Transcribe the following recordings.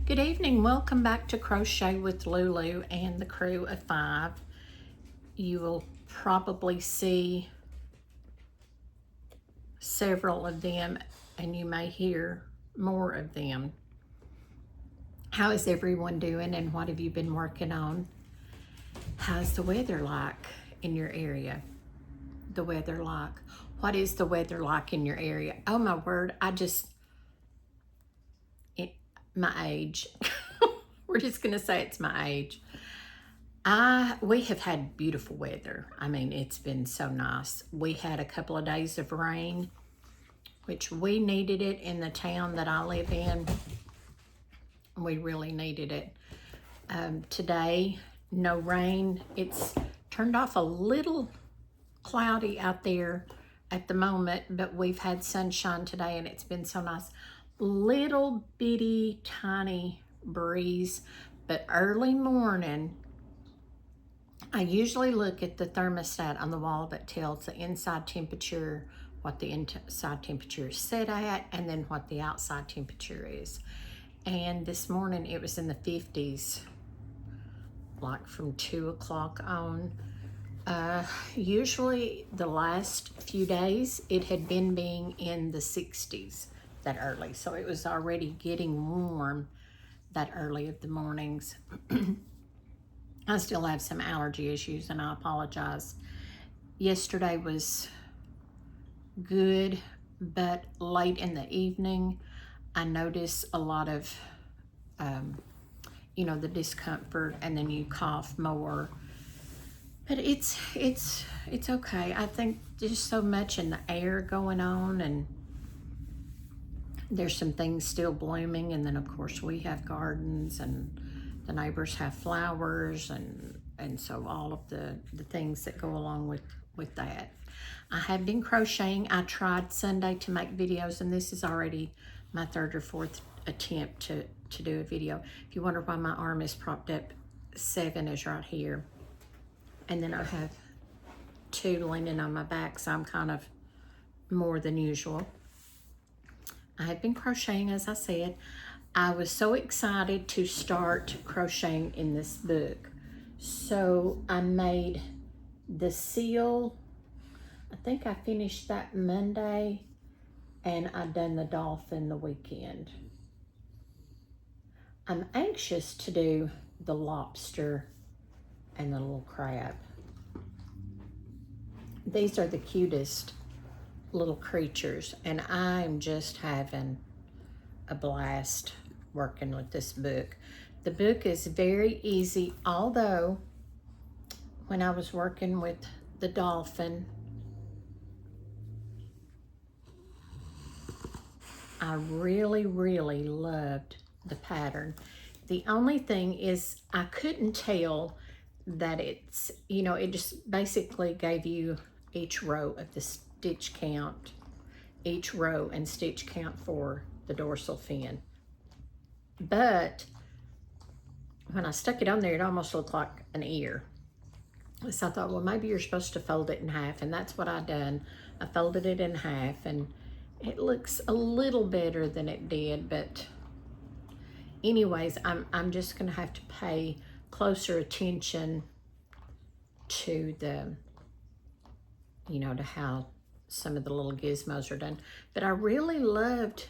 Good evening. Welcome back to Crochet with Lulu and the crew of 5. You will probably see several of them and you may hear more of them. How is everyone doing and what have you been working on? How's the weather like in your area? The weather like? What is the weather like in your area? Oh my word, my age. We're just gonna say it's my age. We have had beautiful weather. I mean, it's been so nice. We had a couple of days of rain, which we needed it in the town that I live in. We really needed it. Today, no rain. It's turned off a little cloudy out there at the moment, but we've had sunshine today and it's been so nice. Little bitty tiny breeze, but early morning I usually look at the thermostat on the wall that tells the inside temperature, what the inside temperature is set at, and then what the outside temperature is. And this morning it was in the 50s, like from 2 o'clock on. Usually the last few days it had been being in the 60s that early, so it was already getting warm that early of the mornings. I still have some allergy issues and I apologize. Yesterday was good, but late in the evening I noticed a lot of the discomfort, and then you cough more. But it's okay. I think there's so much in the air going on, and there's some things still blooming, and then of course we have gardens and the neighbors have flowers, and so all of the things that go along with that. I have been crocheting. I tried Sunday to make videos, and this is already my 3rd or 4th attempt to do a video. If you wonder why my arm is propped up, 7 is right here. And then I have 2 leaning on my back, so I'm kind of more than usual. I have been crocheting, as I said. I was so excited to start crocheting in this book. So I made the seal. I think I finished that Monday, and I done the dolphin the weekend. I'm anxious to do the lobster and the little crab. These are the cutest little creatures, and I'm just having a blast working with this book. The book is very easy, although when I was working with the dolphin, I really loved the pattern. The only thing is I couldn't tell that it's, it just basically gave you each row of the stitch count, each row and stitch count for the dorsal fin. But when I stuck it on there, it almost looked like an ear. So I thought, well, maybe you're supposed to fold it in half, and that's what I done. I folded it in half, and it looks a little better than it did, but anyways, I'm just gonna have to pay closer attention to the, to how some of the little gizmos are done. But I really loved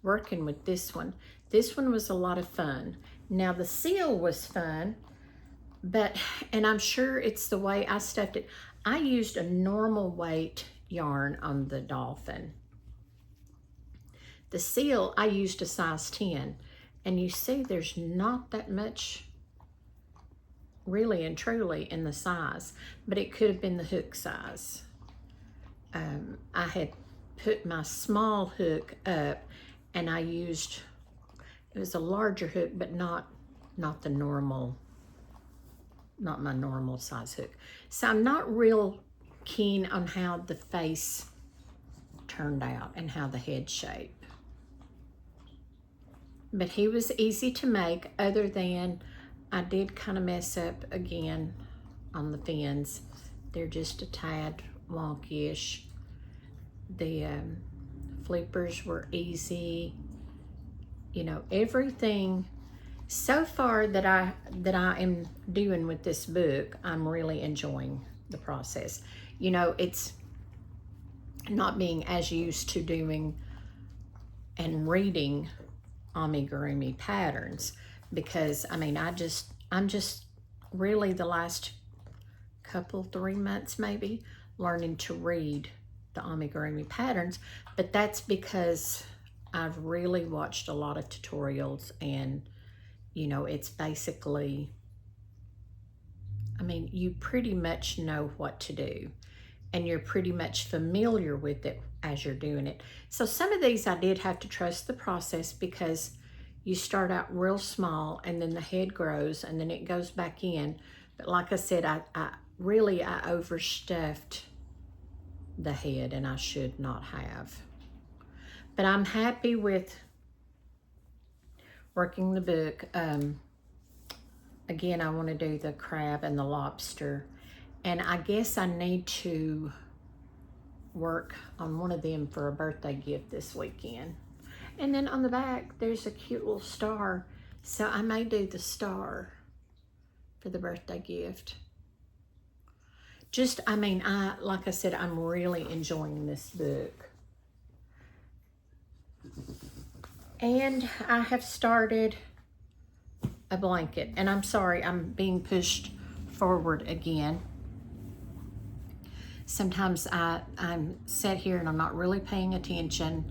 working with this one. This one was a lot of fun. Now the seal was fun, and I'm sure it's the way I stuffed it. I used a normal weight yarn on the dolphin. The seal, I used a size 10, and you see there's not that much really and truly in the size, but it could have been the hook size. I had put my small hook up, and I used, it was a larger hook, but not the normal, not my normal size hook. So I'm not real keen on how the face turned out and how the head shape. But he was easy to make, other than I did kind of mess up again on the fins. They're just a tad wonky-ish. The flippers were easy. Everything So far that I am doing with this book, I'm really enjoying the process. You know, it's not being as used to doing and reading amigurumi patterns, because I mean, I'm just really the last couple, 3 months maybe, learning to read the amigurumi patterns, but that's because I've really watched a lot of tutorials, and you know, it's basically, I mean, you pretty much know what to do, and you're pretty much familiar with it as you're doing it. So some of these I did have to trust the process, because you start out real small and then the head grows and then it goes back in. But like I said, I really overstuffed the head, and I should not have. But I'm happy with working the book. Again, I want to do the crab and the lobster, and I guess I need to work on one of them for a birthday gift this weekend. And then on the back, there's a cute little star, so I may do the star for the birthday gift. Just, I mean, like I said, I'm really enjoying this book. And I have started a blanket, and I'm sorry, I'm being pushed forward again. Sometimes I'm sat here and I'm not really paying attention,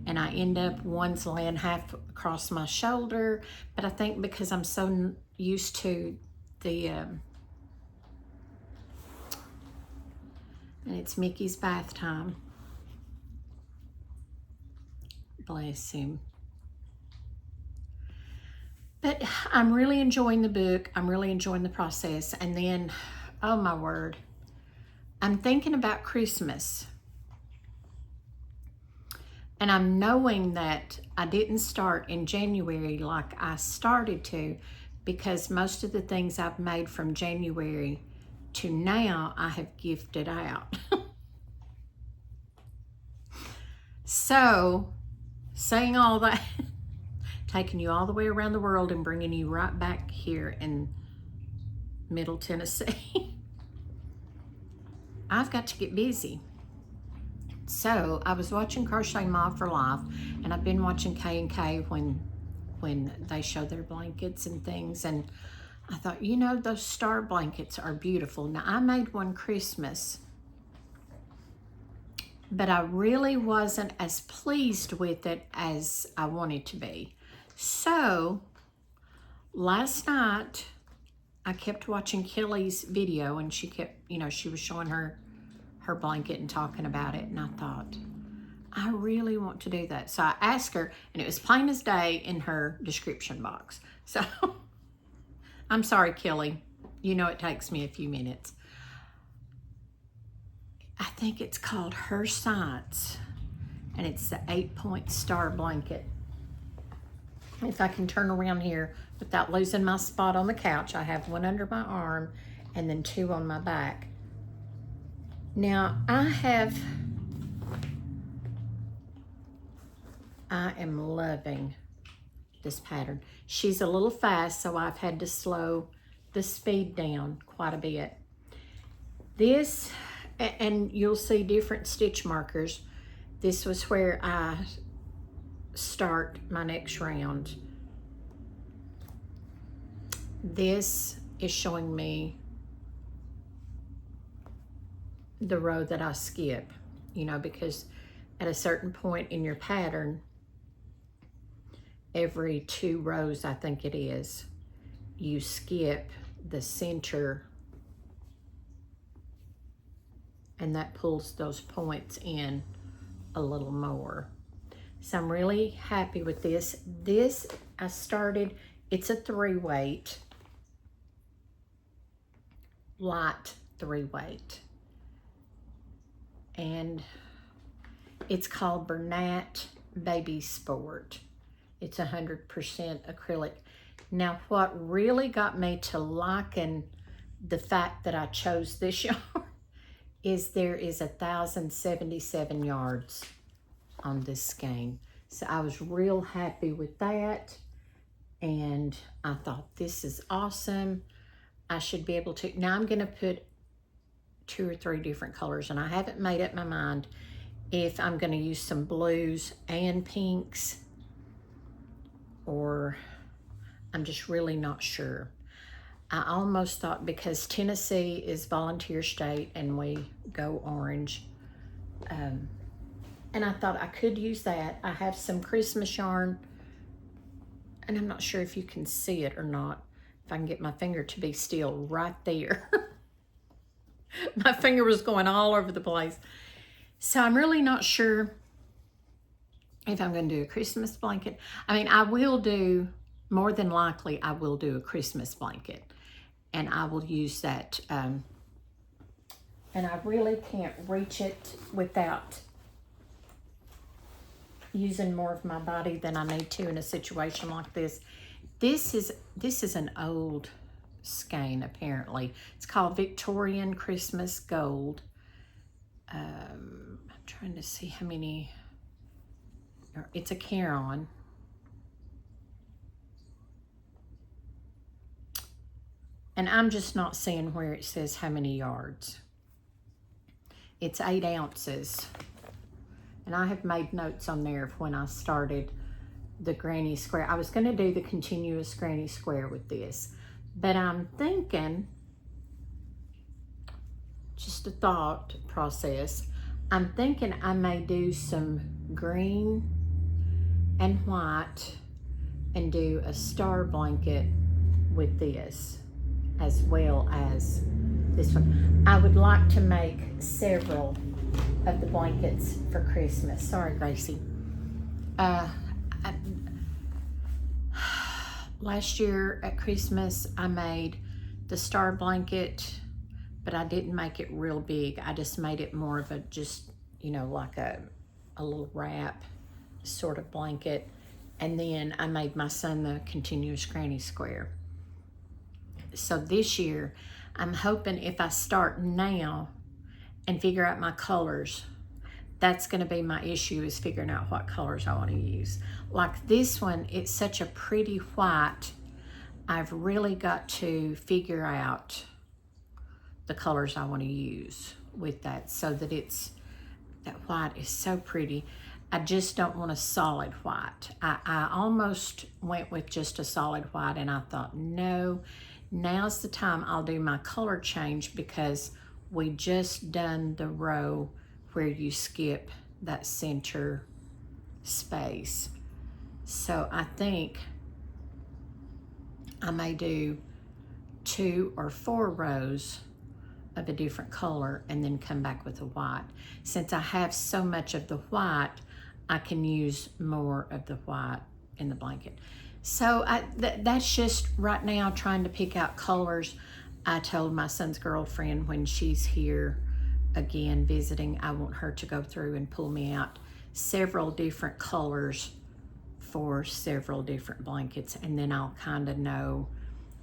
and I end up, one's laying half across my shoulder, but I think because I'm so used to the, and it's Mickey's bath time. Bless him. But I'm really enjoying the book. I'm really enjoying the process. And then, oh my word, I'm thinking about Christmas. And I'm knowing that I didn't start in January like I started to, because most of the things I've made from January to now, I have gifted out. So, saying all that, taking you all the way around the world and bringing you right back here in Middle Tennessee, I've got to get busy. So I was watching Crochet4Life, and I've been watching K&K when they show their blankets and things, and I thought, you know, those star blankets are beautiful. Now, I made one Christmas, but I really wasn't as pleased with it as I wanted to be. So last night, I kept watching Kelly's video, and she kept, you know, she was showing her blanket and talking about it, and I thought, I really want to do that. So I asked her, and it was plain as day in her description box. So I'm sorry, Kelly. You know it takes me a few minutes. I think it's called Herscienceoint, and it's the 8-point star blanket. If I can turn around here without losing my spot on the couch, I have one under my arm and then 2 on my back. Now, I am loving this pattern. She's a little fast, so I've had to slow the speed down quite a bit. This, and you'll see different stitch markers. This was where I start my next round. This is showing me the row that I skip, you know, because at a certain point in your pattern, every 2 rows, I think it is, you skip the center, and that pulls those points in a little more. So I'm really happy with this. This I started, it's a 3-weight, light 3-weight. And it's called Bernat Baby Sport. It's 100% acrylic. Now, what really got me to liking the fact that I chose this yarn is there is 1,077 yards on this skein. So I was real happy with that. And I thought, this is awesome. I should be able to. Now I'm going to put 2 or 3 different colors, and I haven't made up my mind if I'm going to use some blues and pinks, or I'm just really not sure. I almost thought, because Tennessee is volunteer state and we go orange, and I thought I could use that. I have some Christmas yarn, and I'm not sure if you can see it or not. If I can get my finger to be still right there. My finger was going all over the place. So I'm really not sure if I'm going to do a Christmas blanket. I mean, I will do, more than likely, I will do a Christmas blanket. And I will use that. And I really can't reach it without using more of my body than I need to in a situation like this. This is an old skein, apparently. It's called Victorian Christmas Gold. I'm trying to see how many. It's a Caron. And I'm just not seeing where it says how many yards. It's 8 ounces. And I have made notes on there of when I started the granny square. I was going to do the continuous granny square with this. But I'm thinking, just a thought process, I'm thinking I may do some green and white and do a star blanket with this, as well as this one. I would like to make several of the blankets for Christmas. Sorry, Gracie. Last year at Christmas, I made the star blanket, but I didn't make it real big. I just made it more of a, just, you know, like a little wrap sort of blanket. And then I made my son the continuous granny square. So this year, I'm hoping if I start now and figure out my colors, that's going to be my issue, is figuring out what colors I want to use. Like this one, it's such a pretty white. I've really got to figure out the colors I want to use with that, so that that white is so pretty. I just don't want a solid white. I almost went with just a solid white, and I thought, no, now's the time I'll do my color change, because we just done the row where you skip that center space. So I think I may do 2 or 4 rows of a different color and then come back with a white. Since I have so much of the white, I can use more of the white in the blanket. So that's just right now trying to pick out colors. I told my son's girlfriend when she's here again visiting, I want her to go through and pull me out several different colors for several different blankets, and then I'll kind of know.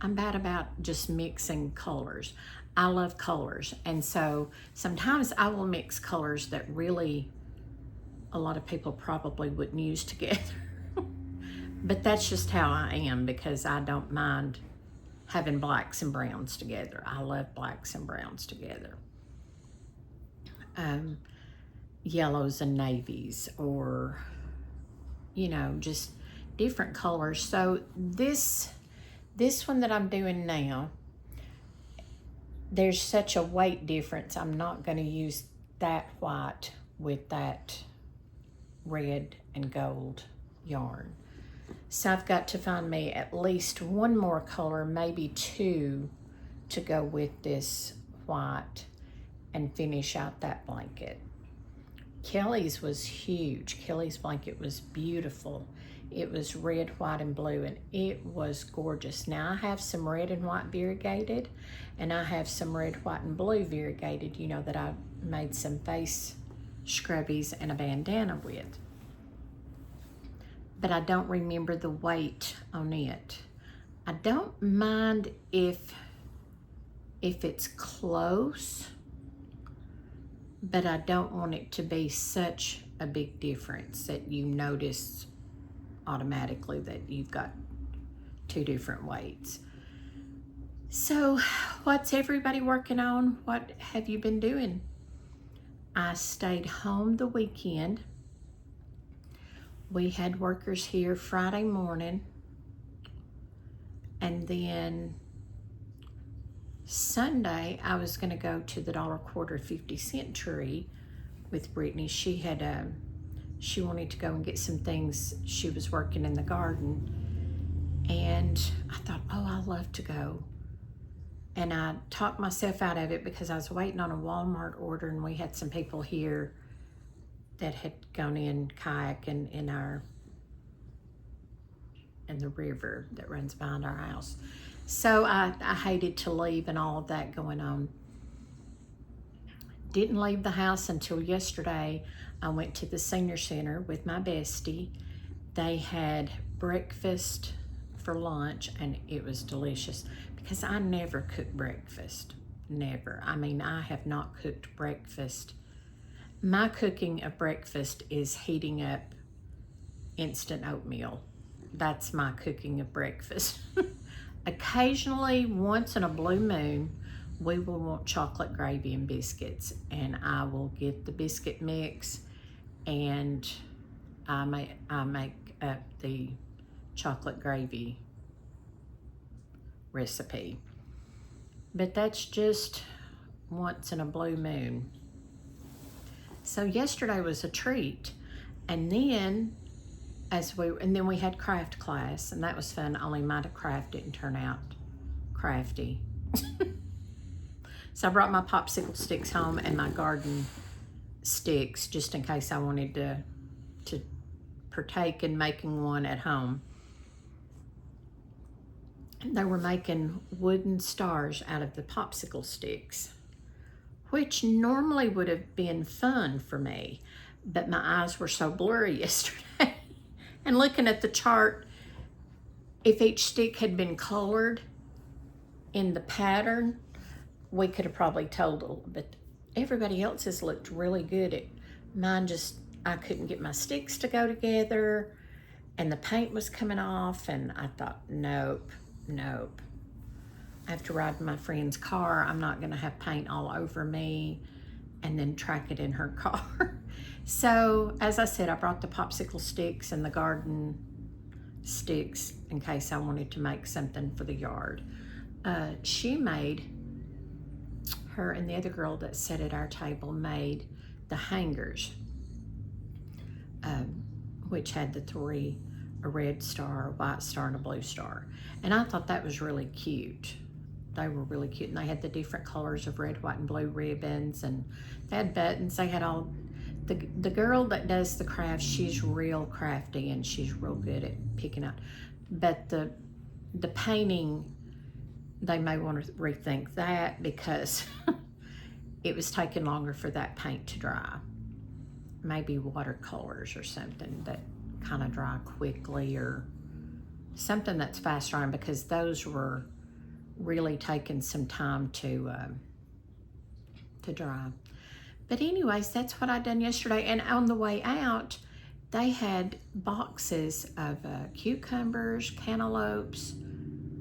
I'm bad about just mixing colors. I love colors, and so sometimes I will mix colors that really a lot of people probably wouldn't use together. But that's just how I am, because I don't mind having blacks and browns together. I love blacks and browns together. Yellows and navies, or, you know, just different colors. So this one that I'm doing now, there's such a weight difference. I'm not going to use that white with that red and gold yarn. So I've got to find me at least one more color, maybe 2, to go with this white and finish out that blanket. Kelly's was huge. Kelly's blanket was beautiful. It was red, white, and blue, and it was gorgeous. Now I have some red and white variegated, and I have some red, white, and blue variegated, you know, that I made some face scrubbies and a bandana with. But I don't remember the weight on it. I don't mind if it's close, but I don't want it to be such a big difference that you notice automatically that you've got 2 different weights. So what's everybody working on? What have you been doing? I stayed home the weekend. We had workers here Friday morning, and then Sunday I was going to go to the $1.25 50-cent tree with Brittany. She had she wanted to go and get some things. She was working in the garden, and I thought, oh, I'd love to go. And I talked myself out of it because I was waiting on a Walmart order, and we had some people here that had gone in kayaking in the river that runs behind our house. So I hated to leave and all of that going on. Didn't leave the house until yesterday. I went to the senior center with my bestie. They had breakfast for lunch, and it was delicious because I never cook breakfast. Never. I mean, I have not cooked breakfast. My cooking of breakfast is heating up instant oatmeal. That's my cooking of breakfast. Occasionally, once in a blue moon, we will want chocolate gravy and biscuits, and I will get the biscuit mix, and I make up the chocolate gravy recipe. But that's just once in a blue moon. So yesterday was a treat, and then we had craft class, and that was fun. Only my craft didn't turn out crafty. So I brought my popsicle sticks home and my garden sticks just in case I wanted to partake in making one at home. They were making wooden stars out of the popsicle sticks, which normally would have been fun for me, but my eyes were so blurry yesterday. And looking at the chart, if each stick had been colored in the pattern, we could have probably told, but everybody else's looked really good. Mine just, I couldn't get my sticks to go together, and the paint was coming off, and I thought, nope. I have to ride in my friend's car. I'm not gonna have paint all over me and then track it in her car. So, as I said, I brought the popsicle sticks and the garden sticks in case I wanted to make something for the yard. She made, her and the other girl that sat at our table made the hangers, which had the 3, a red star, a white star, and a blue star. And I thought that was really cute. They were really cute, and they had the different colors of red, white, and blue ribbons, and they had buttons. They had all, the girl that does the craft, she's real crafty, and she's real good at picking out. But the painting, they may want to rethink that because it was taking longer for that paint to dry. Maybe watercolors or something that kind of dry quickly, or something that's fast drying, because those were really taking some time to dry. But anyways, that's what I done yesterday. And on the way out, they had boxes of cucumbers, cantaloupes,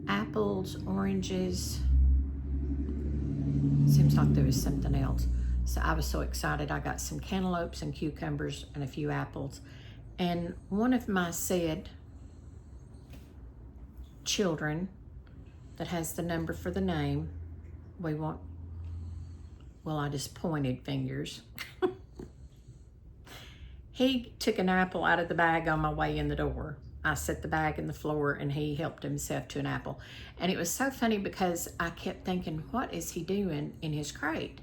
apples, oranges. Seems like there was something else. So I was so excited. I got some cantaloupes and cucumbers and a few apples. And one of my said children that has the number for the name, I just pointed fingers. He took an apple out of the bag on my way in the door. I set the bag in the floor, and he helped himself to an apple. And it was so funny because I kept thinking, what is he doing in his crate?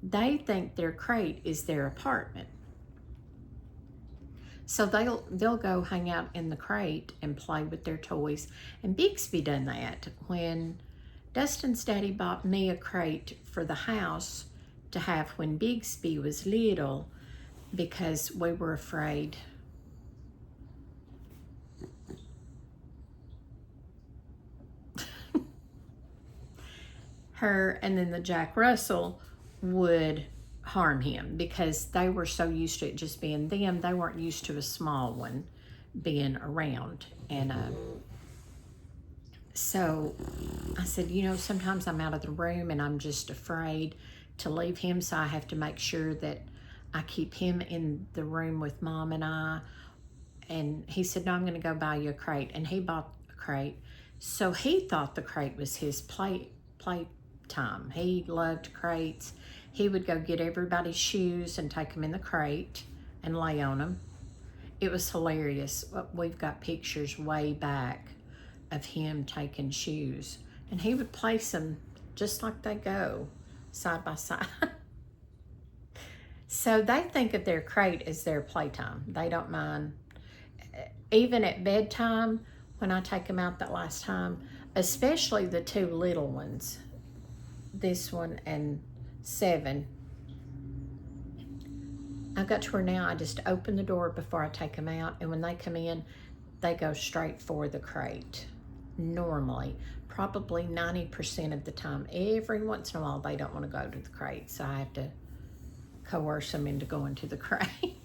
They think their crate is their apartment. So they'll go hang out in the crate and play with their toys. And Bixby done that. When Dustin's daddy bought me a crate for the house to have when Bixby was little, because we were afraid her and then the Jack Russell would harm him, because they were so used to it just being them. They weren't used to a small one being around. And So I said, you know, sometimes I'm out of the room and I'm just afraid to leave him, so I have to make sure that I keep him in the room with Mom and I. And he said, no, I'm going to go buy you a crate. And he bought a crate. So he thought the crate was his play time. He loved crates. He would go get everybody's shoes and take them in the crate and lay on them. It was hilarious. We've got pictures way back of him taking shoes. And he would place them just like they go, side by side. So they think of their crate as their playtime. They don't mind. Even at bedtime, when I take them out that last time, especially the two little ones, this one and 7, I got to where now I just open the door before I take them out, and when they come in, they go straight for the crate. Normally, probably 90% of the time. Every once in a while, they don't want to go to the crate, so I have to coerce them into going to the crate.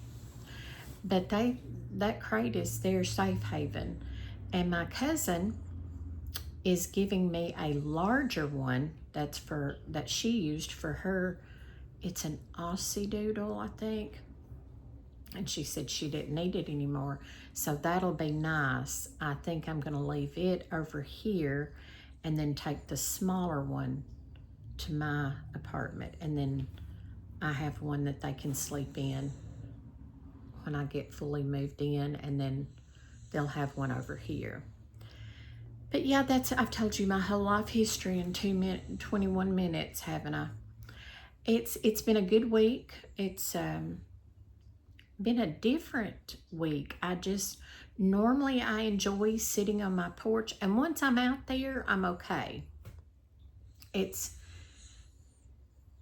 But that crate is their safe haven. And my cousin is giving me a larger one that she used for her. It's an Aussie Doodle, I think. And she said she didn't need it anymore. So that'll be nice. I think I'm going to leave it over here and then take the smaller one to my apartment. And then I have one that they can sleep in when I get fully moved in, and then they'll have one over here. But yeah, I've told you my whole life history in 21 minutes, haven't I? It's been a good week. It's been a different week. Normally I enjoy sitting on my porch, and once I'm out there, I'm okay. It's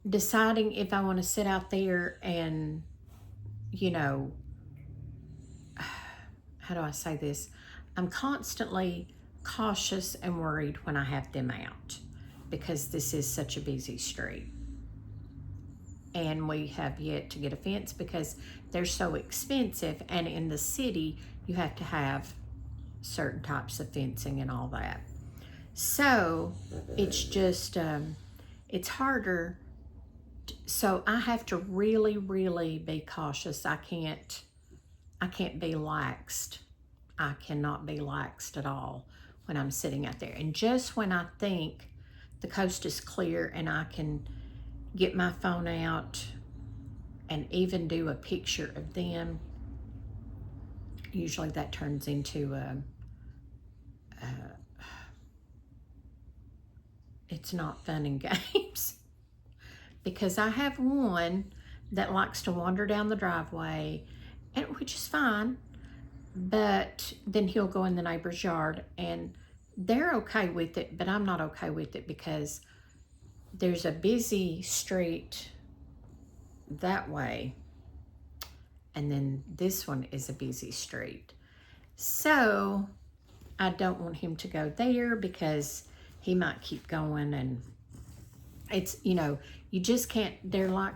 deciding if I want to sit out there and, you know, how do I say this? I'm constantly cautious and worried when I have them out, because this is such a busy street. And we have yet to get a fence because they're so expensive, and in the city you have to have certain types of fencing and all that. So it's just it's harder. So I have to really, really be cautious. I can't be laxed. I cannot be laxed at all when I'm sitting out there. And just when I think the coast is clear and I can get my phone out and even do a picture of them, usually that turns into it's not fun and games. Because I have one that likes to wander down the driveway, which is fine, but then he'll go in the neighbor's yard, and they're okay with it, but I'm not okay with it because there's a busy street that way, and then this one is a busy street. So I don't want him to go there because he might keep going, and it's, you know, you just can't, they're like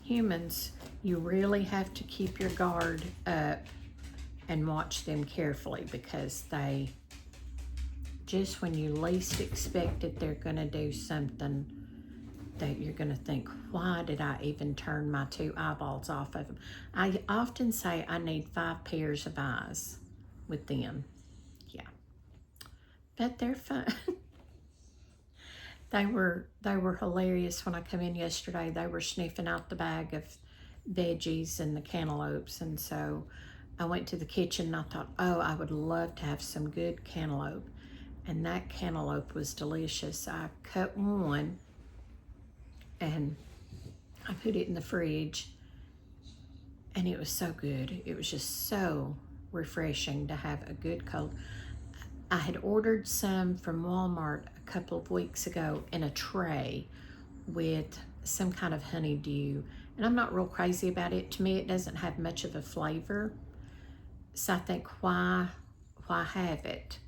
humans. You really have to keep your guard up and watch them carefully, because they, just when you least expect it, they're going to do something that you're going to think, why did I even turn my 2 eyeballs off of them? I often say I need 5 pairs of eyes with them. Yeah. But they're fun. They were hilarious when I come in yesterday. They were sniffing out the bag of veggies and the cantaloupes, and so I went to the kitchen and I thought, oh, I would love to have some good cantaloupe. And that cantaloupe was delicious. I cut one and I put it in the fridge, and it was so good. It was just so refreshing to have a good cold. I had ordered some from Walmart a couple of weeks ago in a tray with some kind of honeydew, and I'm not real crazy about it. To me, it doesn't have much of a flavor, so I think, why have it?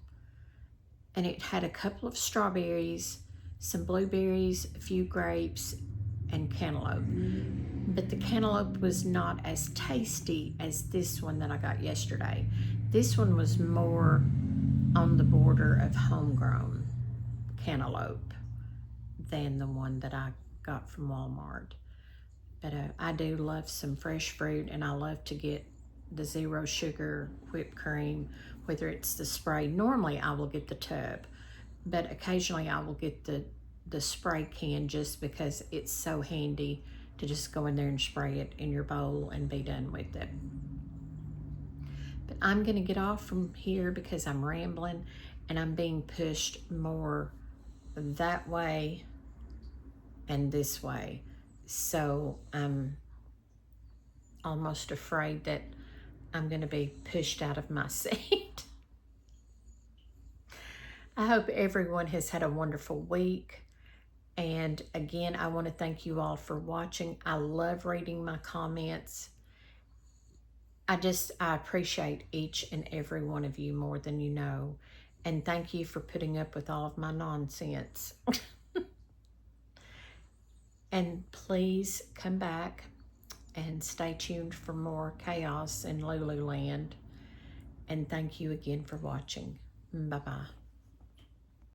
And it had a couple of strawberries, some blueberries, a few grapes, and cantaloupe. But the cantaloupe was not as tasty as this one that I got yesterday. This one was more on the border of homegrown cantaloupe than the one that I got from Walmart. But I do love some fresh fruit, and I love to get the zero sugar whipped cream, whether it's the spray. Normally I will get the tub, but occasionally I will get the spray can, just because it's so handy to just go in there and spray it in your bowl and be done with it. But I'm gonna get off from here because I'm rambling and I'm being pushed more that way and this way. So I'm almost afraid that I'm gonna be pushed out of my seat. I hope everyone has had a wonderful week. And again, I want to thank you all for watching. I love reading my comments. I appreciate each and every one of you more than you know. And thank you for putting up with all of my nonsense. And please come back and stay tuned for more chaos in Lululand. And thank you again for watching. Bye-bye.